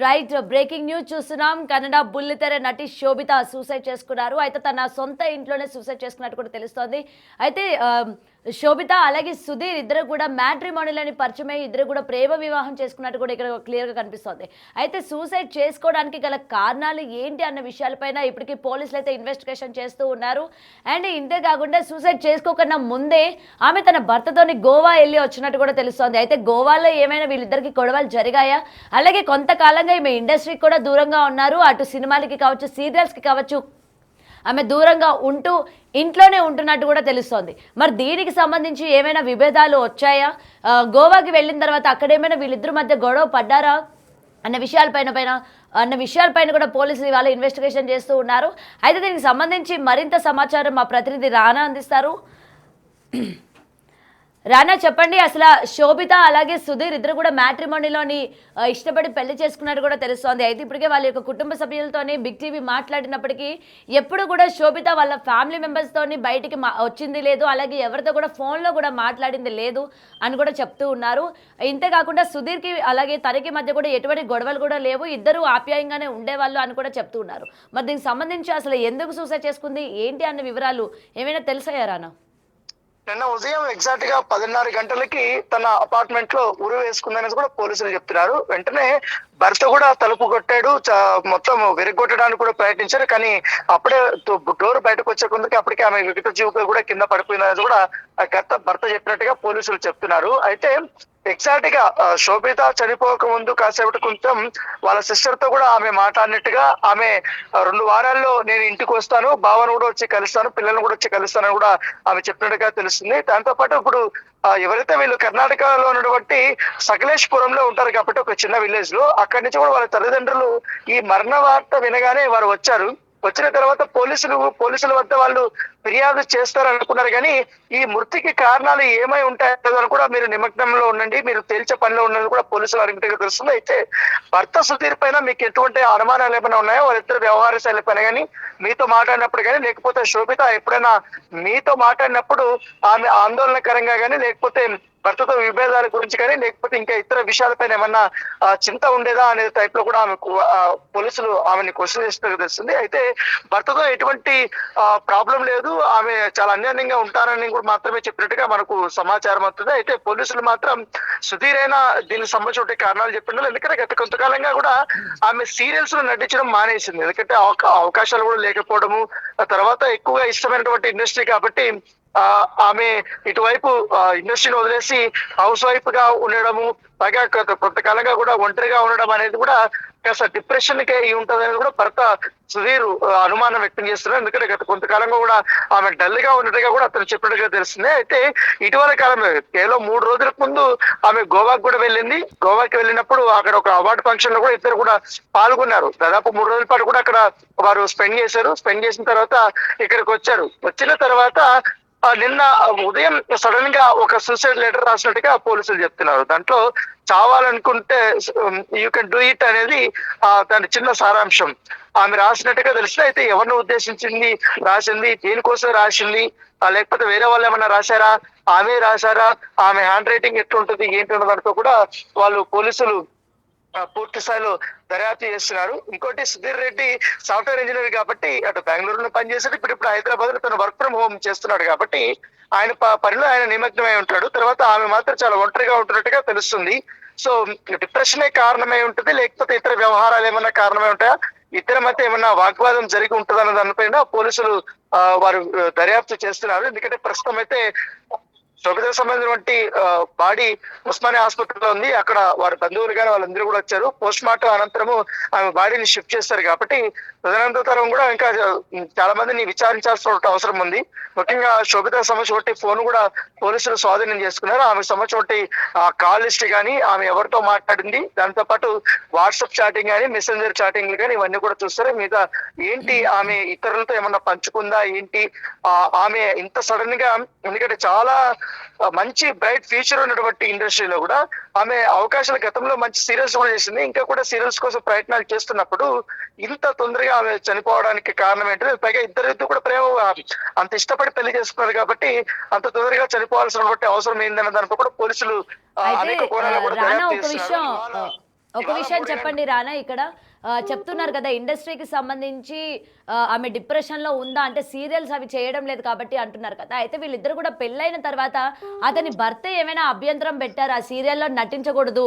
Right breaking news చూస్తున్నాం. కన్నడ బుల్లితెర నటి శోభిత సూసైడ్ చేసుకున్నారు. అయితే తన సొంత ఇంట్లోనే సూసైడ్ చేసుకున్నట్టు కూడా తెలుస్తోంది. అయితే శోభిత అలాగే సుధీర్ ఇద్దరు కూడా మ్యాట్రిమోనీలని పరిచయమై ఇద్దరు కూడా ప్రేమ వివాహం చేసుకున్నట్టు కూడా ఇక్కడ క్లియర్గా కనిపిస్తోంది. అయితే సూసైడ్ చేసుకోవడానికి గల కారణాలు ఏంటి అన్న విషయాలపైన ఇప్పటికీ పోలీసులు అయితే ఇన్వెస్టిగేషన్ చేస్తూ ఉన్నారు. అండ్ ఇంతే కాకుండా సూసైడ్ చేసుకోకన్నా ముందే ఆమె తన భర్తతోని గోవా వెళ్ళి వచ్చినట్టు కూడా తెలుస్తోంది. అయితే గోవాలో ఏమైనా వీళ్ళిద్దరికి గొడవలు జరిగాయా, అలాగే కొంతకాలం ఈమె ఇండస్ట్రీకి కూడా దూరంగా ఉన్నారు. అటు సినిమాలకి కావచ్చు, సీరియల్స్కి కావచ్చు, ఆమె దూరంగా ఉంటూ ఇంట్లోనే ఉంటున్నట్టు కూడా తెలుస్తోంది. మరి దీనికి సంబంధించి ఏమైనా విభేదాలు వచ్చాయా, గోవాకి వెళ్ళిన తర్వాత అక్కడేమైనా వీళ్ళిద్దరి మధ్య గొడవ పడ్డారా అన్న విషయాలపైన కూడా పోలీసులు ఇవాళ ఇన్వెస్టిగేషన్ చేస్తూ ఉన్నారు. అయితే దీనికి సంబంధించి మరింత సమాచారం మా ప్రతినిధి రానా అందిస్తారు. రానా, చెప్పండి. అసలు శోభిత అలాగే సుధీర్ ఇద్దరు కూడా మ్యాట్రిమోనీలోని ఇష్టపడి పెళ్లి చేసుకున్నట్టు కూడా తెలుస్తోంది. అయితే ఇప్పటికే వాళ్ళ యొక్క కుటుంబ సభ్యులతోని బిగ్ టీవీ మాట్లాడినప్పటికీ ఎప్పుడు కూడా శోభిత వాళ్ళ ఫ్యామిలీ మెంబర్స్తోని బయటికి వచ్చింది లేదు, అలాగే ఎవరితో కూడా ఫోన్లో కూడా మాట్లాడింది లేదు అని కూడా చెప్తూ ఉన్నారు. ఇంతేకాకుండా సుధీర్కి అలాగే తనకి మధ్య కూడా ఎటువంటి గొడవలు కూడా లేవు, ఇద్దరు ఆప్యాయంగానే ఉండేవాళ్ళు అని కూడా చెప్తూ ఉన్నారు. మరి దీనికి సంబంధించి అసలు ఎందుకు సూసైడ్ చేసుకుంది ఏంటి అన్న వివరాలు ఏమైనా తెలిసాయా రానా? నిన్న ఉదయం ఎగ్జాక్ట్ గా 10:30 గంటలకి తన అపార్ట్మెంట్ లో ఉరి వేసుకుందనేది కూడా పోలీసులు చెప్తున్నారు. వెంటనే భర్త కూడా తలుపు కొట్టాడు, మొత్తం విరగొట్టడానికి కూడా ప్రయత్నించారు. కానీ అప్పుడే డోర్ బయటకు వచ్చే కొందరికి అప్పటికే ఆమె వికట జీవితం కూడా కింద పడిపోయిందనేది కూడా భర్త చెప్పినట్టుగా పోలీసులు చెప్తున్నారు. అయితే ఎగ్జాక్ట్ గా శోభిత చనిపోక ముందు కాసేపటి కొంచెం వాళ్ళ సిస్టర్ తో కూడా ఆమె మాట్లాడినట్టుగా, ఆమె 2 వారాల్లో నేను ఇంటికి వస్తాను, బావను కూడా వచ్చి కలుస్తాను, పిల్లల్ని కూడా వచ్చి కలుస్తానని కూడా ఆమె చెప్పినట్టుగా తెలుస్తుంది. దాంతో పాటు ఇప్పుడు ఎవరైతే వీళ్ళు కర్ణాటకలో ఉన్నటువంటి సకలేష్పురంలో ఉంటారు కాబట్టి ఒక చిన్న విలేజ్ లో, అక్కడి నుంచి కూడా వాళ్ళ తల్లిదండ్రులు ఈ మరణ వార్త వినగానే వారు వచ్చారు. వచ్చిన తర్వాత పోలీసుల వద్ద వాళ్ళు ఫిర్యాదు చేస్తారనుకున్నారు. కానీ ఈ మృతికి కారణాలు ఏమై ఉంటాయో అని కూడా మీరు నిమగ్నంలో ఉండండి, మీరు తేల్చే పనిలో ఉన్నది కూడా పోలీసులు అడిగినట్టుగా తెలుస్తుంది. అయితే భర్త సుధీర్ పైన మీకు ఎటువంటి అనుమానాలు ఏమైనా ఉన్నాయో, వాళ్ళిద్దరు వ్యవహార శైలి పైన కానీ, మీతో మాట్లాడినప్పుడు కానీ, లేకపోతే శోభిత ఎప్పుడైనా మీతో మాట్లాడినప్పుడు ఆమె ఆందోళనకరంగా కానీ, లేకపోతే భర్తతో విభేదాల గురించి కానీ, లేకపోతే ఇంకా ఇతర విషయాలపైన ఏమన్నా చింత ఉండేదా అనే టైప్ లో కూడా పోలీసులు ఆమెని క్వశ్చన్ చేసినట్టు తెలుస్తుంది. అయితే భర్తతో ఎటువంటి ప్రాబ్లం లేదు, ఆమె చాలా అన్యోన్యంగా ఉంటారని కూడా మాత్రమే చెప్పినట్టుగా మనకు సమాచారం అవుతుంది. అయితే పోలీసులు మాత్రం సుధీర్ అయినా దీనికి సంబంధించిన కారణాలు చెప్పిండారు. ఎందుకంటే గత కొంతకాలంగా కూడా ఆమె సీరియల్స్ లో నటించడం మానేసింది. ఎందుకంటే అవకాశాలు కూడా లేకపోవడము, ఆ తర్వాత ఎక్కువగా ఇష్టమైనటువంటి ఇండస్ట్రీ కాబట్టి ఆమె ఇటువైపు ఇండస్ట్రీని వదిలేసి హౌస్ వైఫ్ గా ఉండడము, పైగా కొంతకాలంగా కూడా ఒంటరిగా ఉండడం అనేది కూడా కాస్త డిప్రెషన్ కి ఉంటది అనేది కూడా భర్త సుధీర్ అనుమానం వ్యక్తం చేస్తున్నారు. ఎందుకంటే గత కొంతకాలంగా కూడా ఆమె డల్ గా ఉన్నట్టుగా కూడా అతను చెప్పినట్టుగా తెలుస్తుంది. అయితే ఇటీవల కాలంలో కేవలం 3 రోజుల ముందు ఆమె గోవాకి కూడా వెళ్ళింది. గోవాకి వెళ్ళినప్పుడు అక్కడ ఒక అవార్డు ఫంక్షన్ లో కూడా ఇద్దరు కూడా పాల్గొన్నారు. దాదాపు 3 రోజుల పాటు కూడా అక్కడ వారు స్పెండ్ చేశారు. స్పెండ్ చేసిన తర్వాత ఇక్కడికి వచ్చారు. వచ్చిన తర్వాత నిన్న ఉదయం సడన్ గా ఒక సూసైడ్ లెటర్ రాసినట్టుగా పోలీసులు చెప్తున్నారు. దాంట్లో చావాలనుకుంటే యూ కెన్ డూ ఇట్ అనేది దాని చిన్న సారాంశం ఆమె రాసినట్టుగా తెలిసింది. అయితే ఎవరిని ఉద్దేశించింది రాసింది, దేనికోసం రాసింది, లేకపోతే వేరే వాళ్ళు ఏమన్నా రాశారా, ఆమె రాశారా, ఆమె హ్యాండ్ రైటింగ్ ఎట్లుంటుంది ఏంటి దాంతో కూడా వాళ్ళు పోలీసులు పూర్తి స్థాయిలో దర్యాప్తు చేస్తున్నారు. ఇంకోటి, సుధీర్ రెడ్డి సాఫ్ట్వేర్ ఇంజనీర్ కాబట్టి అటు బెంగళూరులో పనిచేసాడు, ఇప్పుడు హైదరాబాద్ లో తను వర్క్ ఫ్రం హోమ్ చేస్తున్నాడు కాబట్టి ఆయన పనిలో ఆయన నిమగ్నమై ఉంటాడు. తర్వాత ఆమె మాత్రం చాలా ఒంటరిగా ఉంటున్నట్టుగా తెలుస్తుంది. సో డిప్రెషనే కారణమై ఉంటుంది, లేకపోతే ఇతర వ్యవహారాలు ఏమన్నా కారణమై ఉంటాయా, ఇతర మధ్య ఏమన్నా వాగ్వాదం జరిగి ఉంటుందన్న దానిపైన పోలీసులు వారు దర్యాప్తు చేస్తున్నారు. ఎందుకంటే ప్రస్తుతం అయితే శోభితకు సంబంధించినటువంటి బాడీ ఉస్మానియా ఆసుపత్రిలో ఉంది. అక్కడ వారి బంధువులు కానీ వాళ్ళందరూ కూడా వచ్చారు. పోస్ట్ మార్టం అనంతరము ఆమె బాడీని షిఫ్ట్ చేస్తారు కాబట్టి తదనంతరం కూడా ఇంకా చాలా మందిని విచారించాల్సిన అవసరం ఉంది. ముఖ్యంగా శోభితకు సంబంధించిన ఫోన్ కూడా పోలీసులు స్వాధీనం చేసుకున్నారు. ఆమెకు సంబంధించిన కాల్ లిస్ట్ కానీ, ఆమె ఎవరితో మాట్లాడింది, దాంతో పాటు వాట్సాప్ చాటింగ్ కానీ, మెసెంజర్ చాటింగ్లు కానీ ఇవన్నీ కూడా చూస్తారు. మీద ఏంటి ఆమె ఇతరులతో ఏమన్నా పంచుకుందా ఏంటి, ఆమె ఇంత సడన్ గా, ఎందుకంటే చాలా మంచి బ్రైట్ ఫ్యూచర్ ఉన్నటువంటి ఇండస్ట్రీలో కూడా ఆమె అవకాశాలు గతంలో మంచి సీరియల్స్ కూడా చేసింది. ఇంకా కూడా సీరియల్స్ కోసం ప్రయత్నాలు చేస్తున్నప్పుడు ఇంత తొందరగా ఆమె చనిపోవడానికి కారణం ఏంటంటే, పైగా ఇద్దరు కూడా ప్రేమ అంత ఇష్టపడి పెళ్లి చేసుకున్నారు కాబట్టి అంత తొందరగా చనిపోవాల్సినటువంటి అవసరం ఏందన్న దానిపై కూడా పోలీసులు అనేక కోణాలు కూడా రానా, దర్యాప్తు ఒక విషయం చేస్తున్నారు. ఒక విషయం చెప్పండి రానా ఇక్కడ చెప్తున్నారు కదా ఇండస్ట్రీకి సంబంధించి ఆమె డిప్రెషన్లో ఉందా అంటే సీరియల్స్ అవి చేయడం లేదు కాబట్టి అంటున్నారు కదా. అయితే వీళ్ళిద్దరు కూడా పెళ్ళైన తర్వాత అతని భర్త ఏమైనా అభ్యంతరం పెట్టారు ఆ సీరియల్లో నటించకూడదు,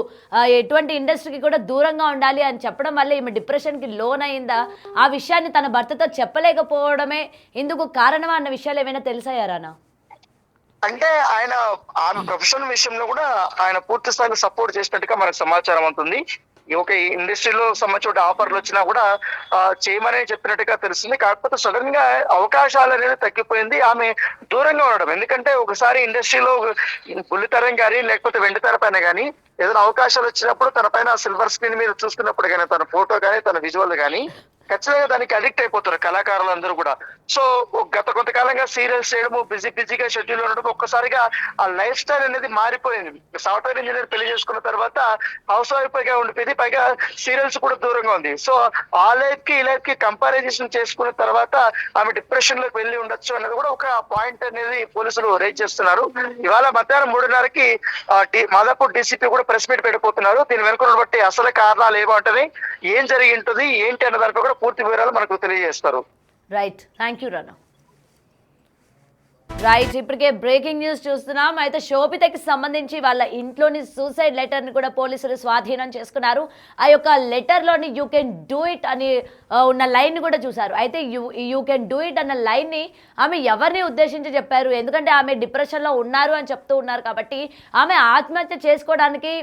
ఎటువంటి ఇండస్ట్రీకి కూడా దూరంగా ఉండాలి అని చెప్పడం వల్ల ఈమె డిప్రెషన్కి లోన్ అయిందా, ఆ విషయాన్ని తన భర్తతో చెప్పలేకపోవడమే ఇందుకు కారణమా అన్న విషయాలు ఏమైనా తెలిసాయా రానా? అంటే ఆమె ప్రొఫెషనల్ విషయంలో కూడా ఆయన పూర్తి స్థాయిలో సపోర్ట్ చేసినట్టుగా మనకు సమాచారం అవుతుంది. ఒక ఇండస్ట్రీలో సంబంధించిన ఆఫర్లు వచ్చినా కూడా చేయమని చెప్పినట్టుగా తెలుస్తుంది. కాకపోతే సడన్ గా అవకాశాలు అనేది తగ్గిపోయింది, ఆమె దూరంగా ఉండడం. ఎందుకంటే ఒకసారి ఇండస్ట్రీలో బుల్లితెర కానీ లేకపోతే వెండితెర పైన కానీ ఏదైనా అవకాశాలు వచ్చినప్పుడు తన పైన సిల్వర్ స్క్రీన్ మీద చూస్తున్నప్పుడు కానీ తన ఫోటో కానీ తన విజువల్ కానీ ఖచ్చితంగా దానికి అడిక్ట్ అయిపోతారు కళాకారులందరూ కూడా. సో గత కొంతకాలంగా సీరియల్స్ చేయడము, బిజీగా షెడ్యూల్ ఉండడం, ఒక్కసారిగా ఆ లైఫ్ స్టైల్ అనేది మారిపోయింది. సాఫ్ట్వేర్ ఇంజనీర్ పెళ్లి చేసుకున్న తర్వాత హౌస్ వైఫ్ గా ఉండిపోయింది, పైగా సీరియల్స్ కూడా దూరంగా ఉంది. సో ఆ లైఫ్ కి ఈ లైఫ్ కి కంపారిజేషన్ చేసుకున్న తర్వాత ఆమె డిప్రెషన్ లోకి వెళ్ళి ఉండొచ్చు అనేది కూడా ఒక పాయింట్ అనేది పోలీసులు రేజ్ చేస్తున్నారు. ఇవాళ మధ్యాహ్నం 3:30కి మాదాపూర్ డీసీపీ కూడా ప్రెస్ మీట్ పెట్టబోతున్నారు. దీని వెనుక బట్టి అసలు కారణాలు ఏమంటది, ఏం జరిగి ఉంటుంది ఏంటి అన్న దానిపై కూడా పూర్తి వివరాలు మనకు తెలియజేస్తారు. Right, thank you Rana. Right, ఇప్పటికే బ్రేకింగ్ న్యూస్ చూస్తున్నాం. అయితే శోభితకి సంబంధించి వాళ్ళ ఇంట్లోని సూసైడ్ లెటర్ని కూడా పోలీసులు స్వాధీనం చేసుకున్నారు. ఆ యొక్క లెటర్లోని యూ కెన్ డూ ఇట్ అని ఉన్న లైన్ కూడా చూశారు. అయితే యూ కెన్ డూ ఇట్ అన్న లైన్ని ఆమె ఎవరిని ఉద్దేశించి చెప్పారు, ఎందుకంటే ఆమె డిప్రెషన్లో ఉన్నారు అని చెప్తూ ఉన్నారు కాబట్టి ఆమె ఆత్మహత్య చేసుకోవడానికి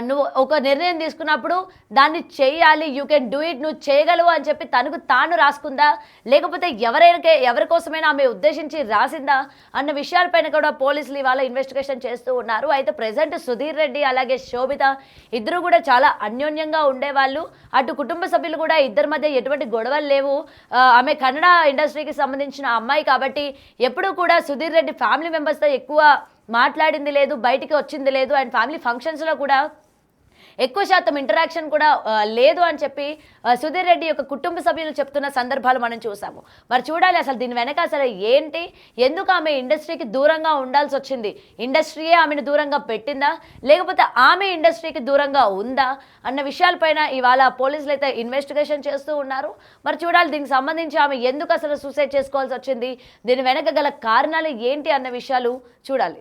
నువ్వు ఒక నిర్ణయం తీసుకున్నప్పుడు దాన్ని చేయాలి, యూ కెన్ డూ ఇట్, నువ్వు చేయగలవు అని చెప్పి తనకు తాను రాసుకుందా, లేకపోతే ఎవరి కోసమైనా ఆమె ఉద్దేశించి రాసిందా అన్న విషయాలపైన కూడా పోలీసులు ఇవాళ ఇన్వెస్టిగేషన్ చేస్తూ ఉన్నారు. అయితే ప్రజెంట్ సుధీర్ రెడ్డి అలాగే శోభిత ఇద్దరు కూడా చాలా అన్యోన్యంగా ఉండేవాళ్ళు. అటు కుటుంబ సభ్యులు కూడా ఇద్దరి మధ్య ఎటువంటి గొడవలు లేవు. ఆమె కన్నడ ఇండస్ట్రీకి సంబంధించిన అమ్మాయి కాబట్టి ఎప్పుడూ కూడా సుధీర్ రెడ్డి ఫ్యామిలీ మెంబర్స్తో ఎక్కువ మాట్లాడింది లేదు, బయటికి వచ్చింది లేదు, అండ్ ఫ్యామిలీ ఫంక్షన్స్లో కూడా ఎక్కువ శాతం ఇంటరాక్షన్ కూడా లేదు అని చెప్పి సుధీర్ రెడ్డి యొక్క కుటుంబ సభ్యులు చెప్తున్న సందర్భాలు మనం చూసాము. మరి చూడాలి అసలు దీని వెనక అసలు ఏంటి, ఎందుకు ఆమె ఇండస్ట్రీకి దూరంగా ఉండాల్సి వచ్చింది, ఇండస్ట్రీయే ఆమెను దూరంగా పెట్టిందా లేకపోతే ఆమె ఇండస్ట్రీకి దూరంగా ఉందా అన్న విషయాలపైన ఇవాళ పోలీసులు అయితే ఇన్వెస్టిగేషన్ చేస్తూ ఉన్నారు. మరి చూడాలి దీనికి సంబంధించి ఆమె ఎందుకు అసలు సూసైడ్ చేసుకోవాల్సి వచ్చింది, దీని వెనక గల కారణాలు ఏంటి అన్న విషయాలు చూడాలి.